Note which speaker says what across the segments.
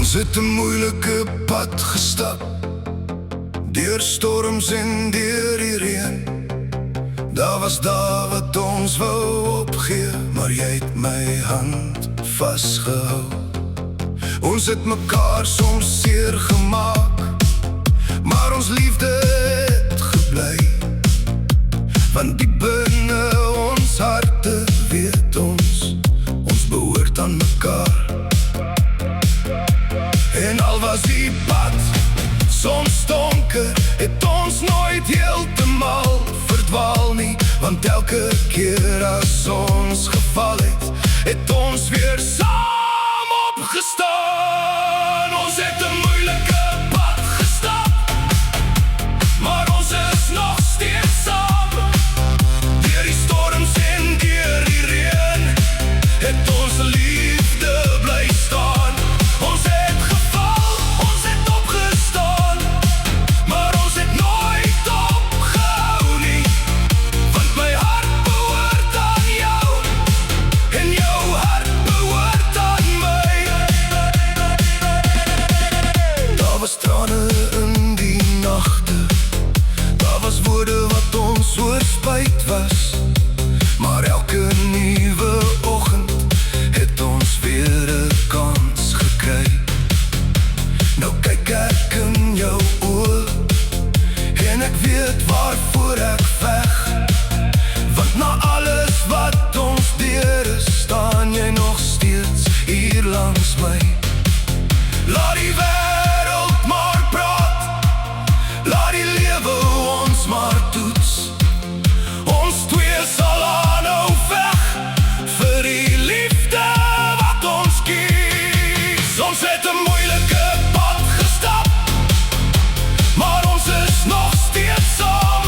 Speaker 1: Ons het 'n moeilike pad gestap, deur storms en deur die reën. Daar was dae wat ons wou opgee, maar jy het my hand vasgehou. Ons het mekaar soms seer gemaak, maar ons liefde het gebly. Want diep binne ons harte weet ons behoort aan mekaar. En al was die pad soms donker, het ons nooit heeltemal verdwaal nie. Want elke keer as ons geval het ons weer saam opgestaan. Ons het 'n moeilike pad gestap, maar ons is nog steeds saam. Deur die storms en deur die reën het ons liefde bly staan. Ons het geval, ons het opgestaan, maar ons het nooit opgehou nie. Want my hart behoort aan jou en jou hart behoort aan my. Daar was trane in die nagte, daar was woorde wat ons oor spyt was. Maar elke nuwe oggend het ons weer 'n kans gekry. Nou kyk ek in jou oë en ek weet waarvoor ek veg. Want na alles wat ons deur is, staan jy nog steeds hier langs my. Laat die wêreld maar praat, laat die lewe ons maar toets. Ons twee sal aanhou veg vir die liefde wat ons kies. Ons het 'n moeilike pad gestap, maar ons is nog steeds saam.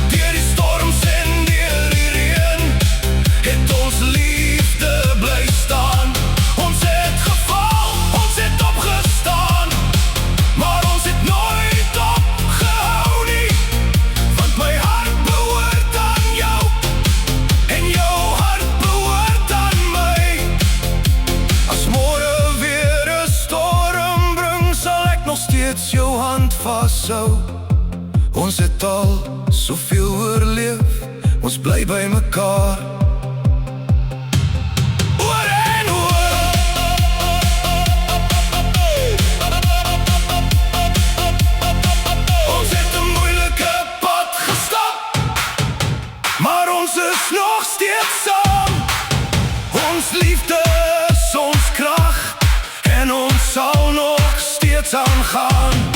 Speaker 1: Deur die storms en deur die reën het ons liefde bly staan. Ons het geval, ons het opgestaan, maar ons het nooit opgehou nie. Want my hart behoort aan jou en jou hart behoort aan my. As môre weer 'n storm bring, sal ek nog steeds jou hand vashou. Ons het al soveel oorleef, ons bly by mekaar. Oor en oor. Ons het 'n moeilike pad gestap, maar ons is nog steeds saam. Ons liefde is ons krag en ons sal nog steeds aangaan.